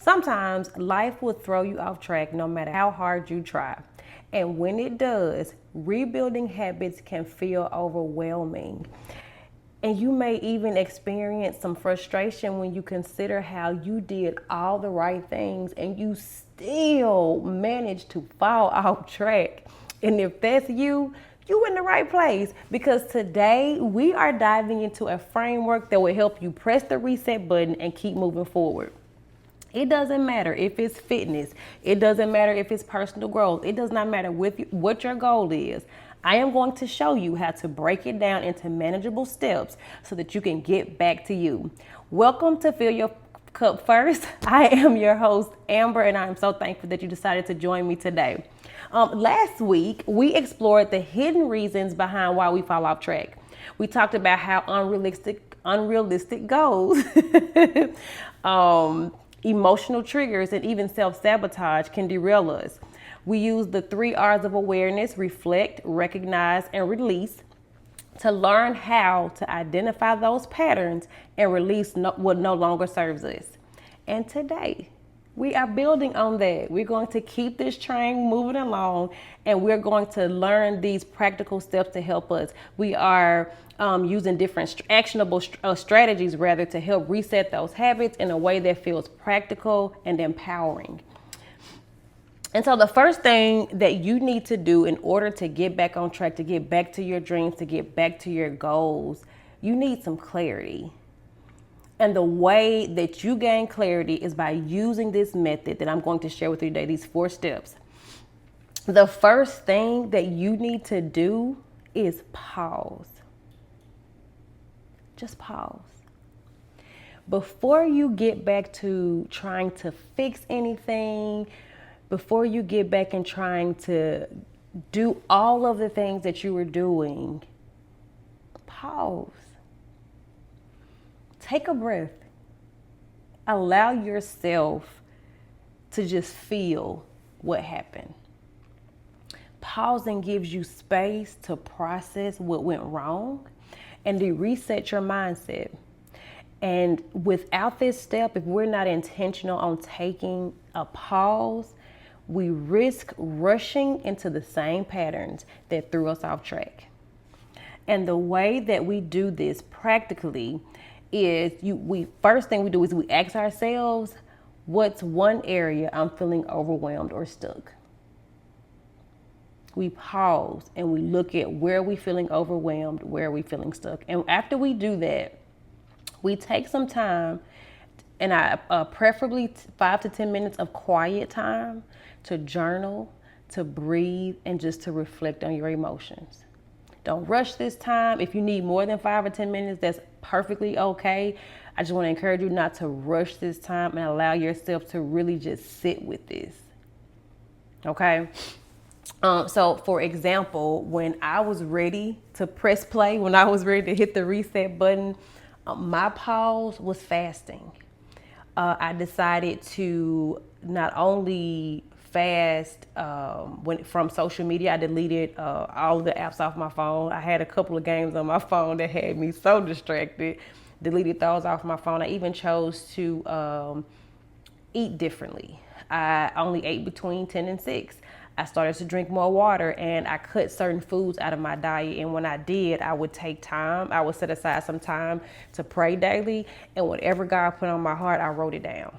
Sometimes life will throw you off track no matter how hard you try. And when it does, rebuilding habits can feel overwhelming. And you may even experience some frustration when you consider how you did all the right things and you still managed to fall off track. And if that's you, you're in the right place, because today we are diving into a framework that will help you press the reset button and keep moving forward. It doesn't matter if it's fitness. It doesn't matter if it's personal growth. It does not matter what your goal is. I am going to show you how to break it down into manageable steps so that you can get back to you. Welcome to Fill Your Cup First. I am your host, Amber, and I am so thankful that you decided to join me today. Last week, we explored the hidden reasons behind why we fall off track. We talked about how unrealistic goals, emotional triggers, and even self-sabotage can derail us. We use the 3 R's of awareness: reflect, recognize, and release, to learn how to identify those patterns and release what no longer serves us. And today, we are building on that. We're going to keep this train moving along, and we're going to learn these practical steps to help us. We are using different actionable strategies to help reset those habits in a way that feels practical and empowering. And so the first thing that you need to do in order to get back on track, to get back to your dreams, to get back to your goals, you need some clarity. And the way that you gain clarity is by using this method that I'm going to share with you today, these 4 steps. The first thing that you need to do is pause. Just pause. Before you get back to trying to fix anything, before you get back and trying to do all of the things that you were doing, pause. Take a breath. Allow yourself to just feel what happened. Pausing gives you space to process what went wrong and to reset your mindset. And without this step, if we're not intentional on taking a pause, we risk rushing into the same patterns that threw us off track. And the way that we do this practically is first thing we do is we ask ourselves, what's one area I'm feeling overwhelmed or stuck? We pause and we look at where are we feeling overwhelmed, where are we feeling stuck. And after we do that, we take some time, and preferably 5 to 10 minutes of quiet time, to journal, to breathe, and just to reflect on your emotions. Don't rush this time. If you need more than 5 or 10 minutes, that's perfectly okay. I just want to encourage you not to rush this time and allow yourself to really just sit with this. Okay? So for example, when I was ready to press play, when I was ready to hit the reset button, my pause was fasting. I decided to not only fast from social media. I deleted all of the apps off my phone. I had a couple of games on my phone that had me so distracted. Deleted those off my phone. I even chose to eat differently. I only ate between 10 and 6. I started to drink more water, and I cut certain foods out of my diet. And when I did, I would take time. I would set aside some time to pray daily, and whatever God put on my heart, I wrote it down.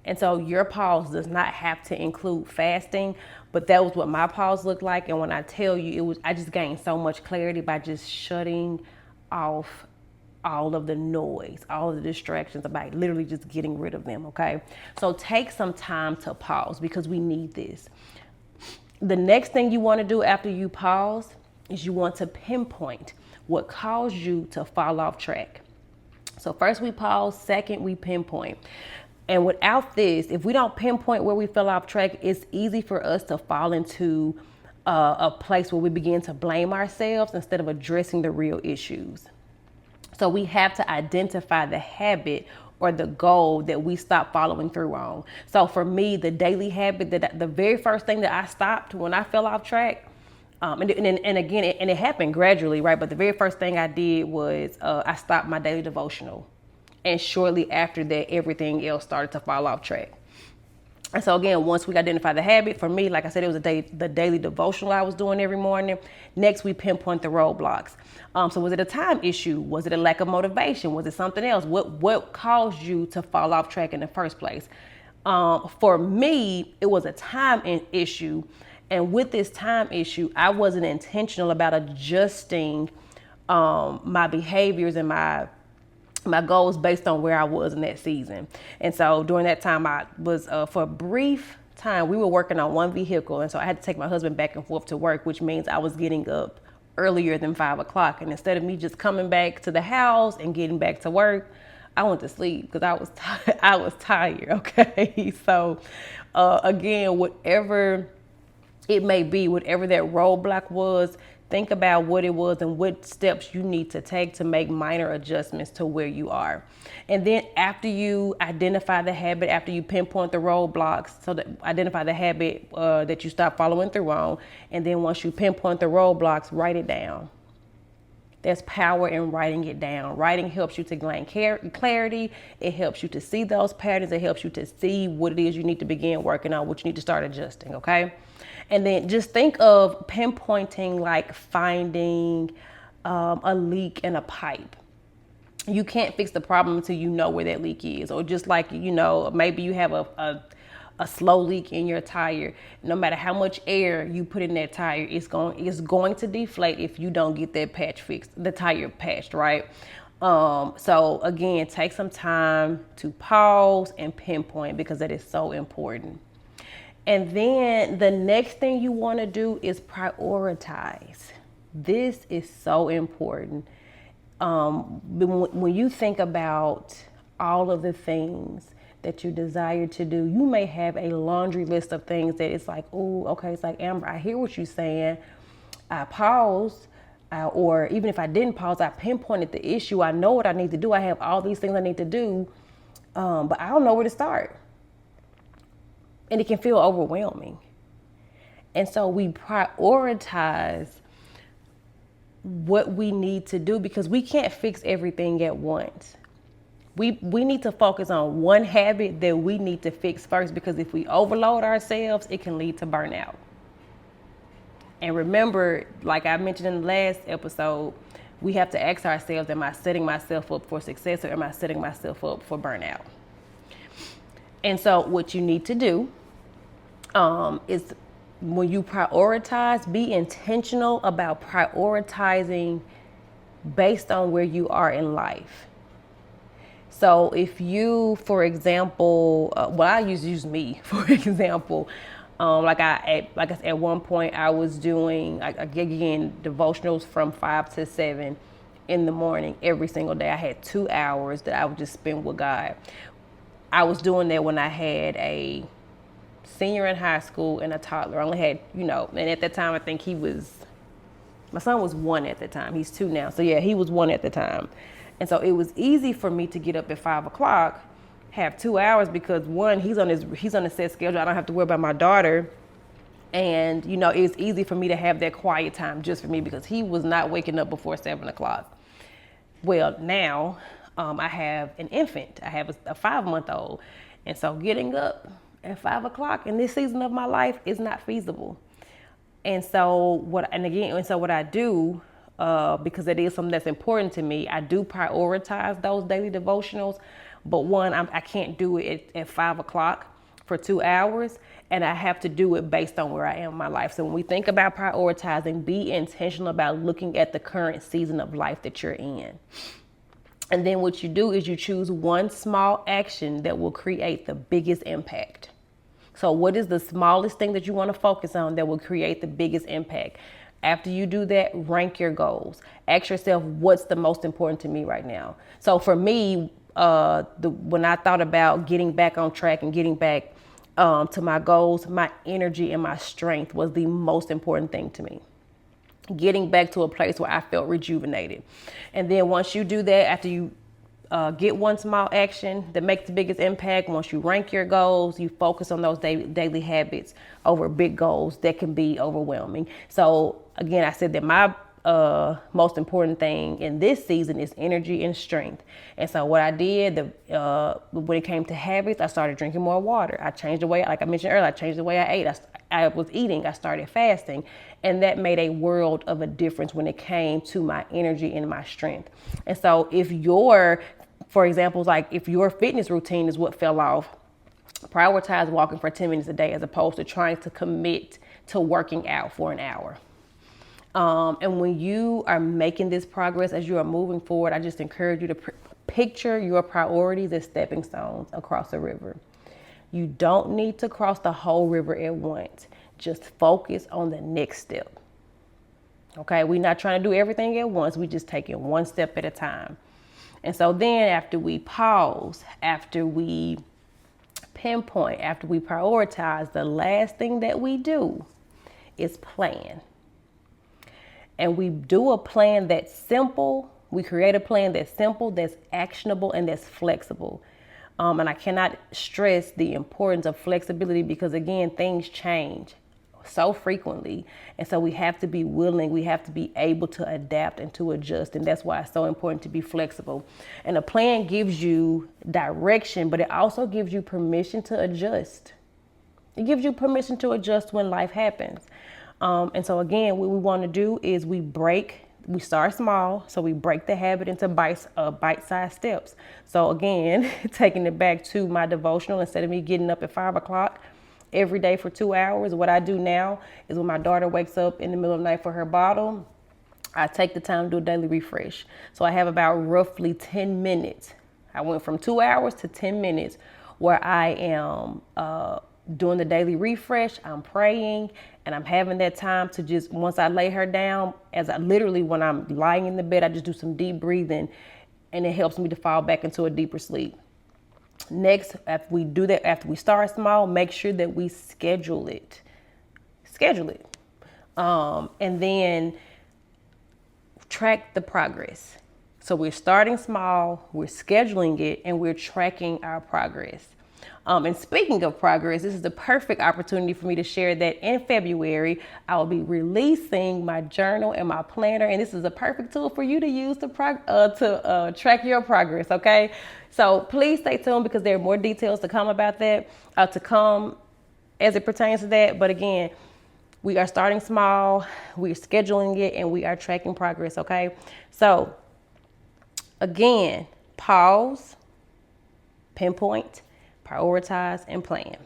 And so your pause does not have to include fasting, but that was what my pause looked like. And when I tell you, I just gained so much clarity by just shutting off all of the noise, all of the distractions, by literally just getting rid of them, okay? So take some time to pause, because we need this. The next thing you want to do after you pause is you want to pinpoint what caused you to fall off track. So first we pause, second we pinpoint. And without this, if we don't pinpoint where we fell off track, it's easy for us to fall into a place where we begin to blame ourselves instead of addressing the real issues. So we have to identify the habit or the goal that we stopped following through on. So for me, the daily habit, the very first thing that I stopped when I fell off track, and again, it happened gradually, right? But the very first thing I did was I stopped my daily devotional. And shortly after that, everything else started to fall off track. And so again, once we identify the habit, for me, like I said, it was the daily devotional I was doing every morning. Next, we pinpoint the roadblocks. So was it a time issue? Was it a lack of motivation? Was it something else? What caused you to fall off track in the first place? For me, it was a time issue. And with this time issue, I wasn't intentional about adjusting my behaviors and my goals based on where I was in that season. And so during that time, I was, for a brief time, we were working on one vehicle. And so I had to take my husband back and forth to work, which means I was getting up earlier than 5 o'clock. And instead of me just coming back to the house and getting back to work, I went to sleep because I was tired. Okay. So, again, whatever it may be, whatever that roadblock was, think about what it was and what steps you need to take to make minor adjustments to where you are. And then after you identify the habit, after you pinpoint the roadblocks, so that identify the habit that you stop following through on. And then once you pinpoint the roadblocks, write it down. There's power in writing it down. Writing helps you to gain clarity. It helps you to see those patterns. It helps you to see what it is you need to begin working on, what you need to start adjusting, okay? And then just think of pinpointing like finding a leak in a pipe. You can't fix the problem until you know where that leak is. Or just like, maybe you have a slow leak in your tire. No matter how much air you put in that tire, it's going to deflate if you don't get that patch fixed, the tire patched, right? So again, take some time to pause and pinpoint because that is so important. And then the next thing you want to do is prioritize. This is so important. When you think about all of the things that you desire to do, you may have a laundry list of things that it's like, oh, okay, it's like, Amber, I hear what you're saying. I paused, or even if I didn't pause, I pinpointed the issue. I know what I need to do. I have all these things I need to do, but I don't know where to start. And it can feel overwhelming. And so we prioritize what we need to do because we can't fix everything at once. We need to focus on one habit that we need to fix first, because if we overload ourselves, it can lead to burnout. And remember, like I mentioned in the last episode, we have to ask ourselves, am I setting myself up for success or am I setting myself up for burnout? And so what you need to do is when you prioritize, be intentional about prioritizing based on where you are in life. So if you, for example, I use me, for example, at one point I was doing, again, devotionals from 5 to 7 in the morning every single day. I had 2 hours that I would just spend with God. I was doing that when I had a senior in high school and a toddler. I only had, and at that time I think my son was 1 at the time. He's 2 now. So yeah, he was 1 at the time. And so it was easy for me to get up at 5 o'clock, have 2 hours, because one, he's on a set schedule. I don't have to worry about my daughter. And, it's easy for me to have that quiet time just for me because he was not waking up before 7 o'clock. Well, now I have an infant. I have a 5-month-old. And so getting up at 5 o'clock in this season of my life is not feasible. And so what I do, because it is something that's important to me, I do prioritize those daily devotionals. But one, I can't do it at 5 o'clock for 2 hours, and I have to do it based on where I am in my life. So when we think about prioritizing, be intentional about looking at the current season of life that you're in. And then what you do is you choose one small action that will create the biggest impact. So what is the smallest thing that you want to focus on that will create the biggest impact? After you do that, rank your goals. Ask yourself, what's the most important to me right now? So for me, when I thought about getting back on track and getting back to my goals, my energy and my strength was the most important thing to me. Getting back to a place where I felt rejuvenated. And then once you do that, after you get one small action that makes the biggest impact, once you rank your goals, you focus on those daily habits over big goals that can be overwhelming. So again, I said that my most important thing in this season is energy and strength. And so what I did, when it came to habits, I started drinking more water. I changed the way, like I mentioned earlier, I changed the way I ate. I was eating, I started fasting, and that made a world of a difference when it came to my energy and my strength. And so for example, like if your fitness routine is what fell off, prioritize walking for 10 minutes a day as opposed to trying to commit to working out for an hour. And when you are making this progress as you are moving forward, I just encourage you to picture your priorities as stepping stones across a river. You don't need to cross the whole river at once. Just focus on the next step. Okay, we're not trying to do everything at once. We just taking one step at a time. And so then after we pause, after we pinpoint, after we prioritize, the last thing that we do is plan. And we do a plan that's simple. We create a plan that's simple, that's actionable, and that's flexible. And I cannot stress the importance of flexibility because, again, things change so frequently. And so we have to be willing, we have to be able to adapt and to adjust. And that's why it's so important to be flexible. And a plan gives you direction, but it also gives you permission to adjust. It gives you permission to adjust when life happens. And so again, what we want to do is we start small. So we break the habit into bite-sized steps. So again, taking it back to my devotional, instead of me getting up at 5 o'clock every day for 2 hours, what I do now is when my daughter wakes up in the middle of the night for her bottle, I take the time to do a daily refresh. So I have about roughly 10 minutes. I went from 2 hours to 10 minutes where I am doing the daily refresh, I'm praying, and I'm having that time to just, once I lay her down, when I'm lying in the bed, I just do some deep breathing, and it helps me to fall back into a deeper sleep. Next, after we do that, after we start small, make sure that we schedule it. And then track the progress. So we're starting small, we're scheduling it, and we're tracking our progress. And speaking of progress, this is the perfect opportunity for me to share that in February, I will be releasing my journal and my planner. And this is a perfect tool for you to use to track your progress. Okay. So please stay tuned because there are more details to come about that, to come as it pertains to that. But again, we are starting small, we're scheduling it, and we are tracking progress. Okay. So again, pause, pinpoint, prioritize, and plan.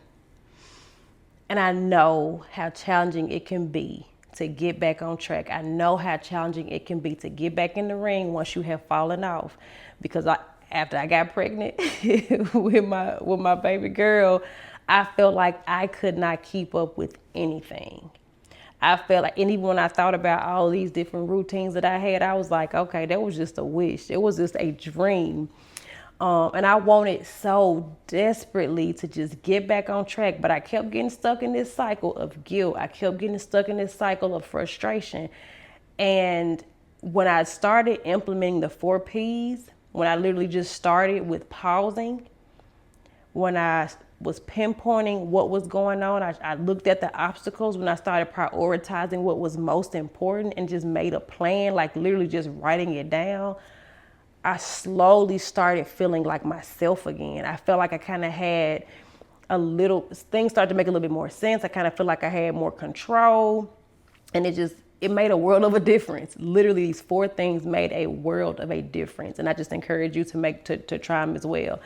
And I know how challenging it can be to get back on track. I know how challenging it can be to get back in the ring once you have fallen off. Because after I got pregnant with my baby girl, I felt like I could not keep up with anything. I felt like, and even when I thought about all these different routines that I had, I was like, okay, that was just a wish. It was just a dream. And I wanted so desperately to just get back on track, but I kept getting stuck in this cycle of guilt. I kept getting stuck in this cycle of frustration. And when I started implementing the 4 Ps, when I literally just started with pausing, when I was pinpointing what was going on, I looked at the obstacles. When I started prioritizing what was most important and just made a plan, like literally just writing it down, I slowly started feeling like myself again. I felt like I kind of had things started to make a little bit more sense. I kind of feel like I had more control, and it made a world of a difference. Literally, these 4 things made a world of a difference. And I just encourage you to try them as well.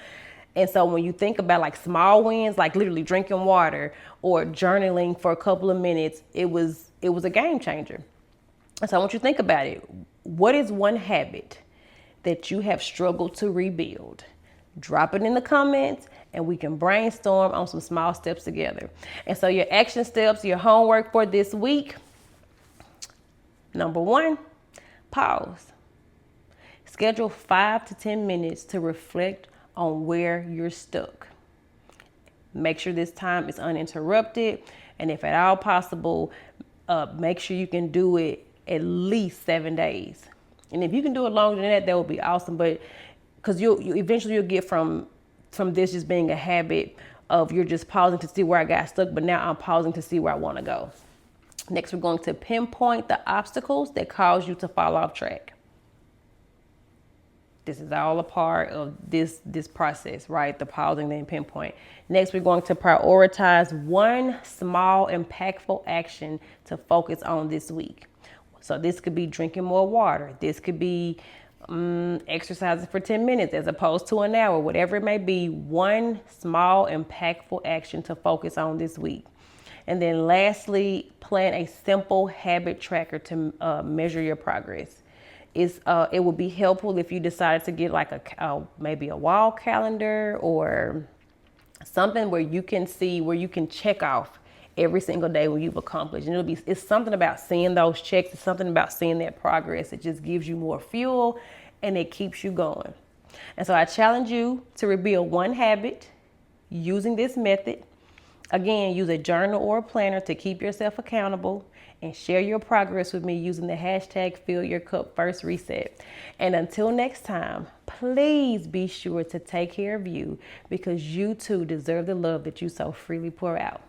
And so when you think about like small wins, like literally drinking water or journaling for a couple of minutes, it was a game changer. And so I want you to think about it. What is one habit that you have struggled to rebuild? Drop it in the comments and we can brainstorm on some small steps together. And so your action steps, your homework for this week. Number 1, pause. Schedule 5 to 10 minutes to reflect on where you're stuck. Make sure this time is uninterrupted. And if at all possible, make sure you can do it at least 7 days. And if you can do it longer than that, that would be awesome. But because you'll get from this just being a habit of you're just pausing to see where I got stuck, but now I'm pausing to see where I want to go. Next, we're going to pinpoint the obstacles that cause you to fall off track. This is all a part of this process, right? The pausing, then pinpoint. Next, we're going to prioritize one small, impactful action to focus on this week. So this could be drinking more water. This could be exercising for 10 minutes as opposed to an hour, whatever it may be. One small, impactful action to focus on this week. And then lastly, plan a simple habit tracker to measure your progress. It would be helpful if you decided to get like maybe a wall calendar or something where you can see, where you can check off every single day what you've accomplished. And it's something about seeing those checks. It's something about seeing that progress. It just gives you more fuel and it keeps you going. And so I challenge you to rebuild one habit using this method. Again, use a journal or a planner to keep yourself accountable, and share your progress with me using the hashtag #FillYourCupFirstReset. And until next time, please be sure to take care of you, because you too deserve the love that you so freely pour out.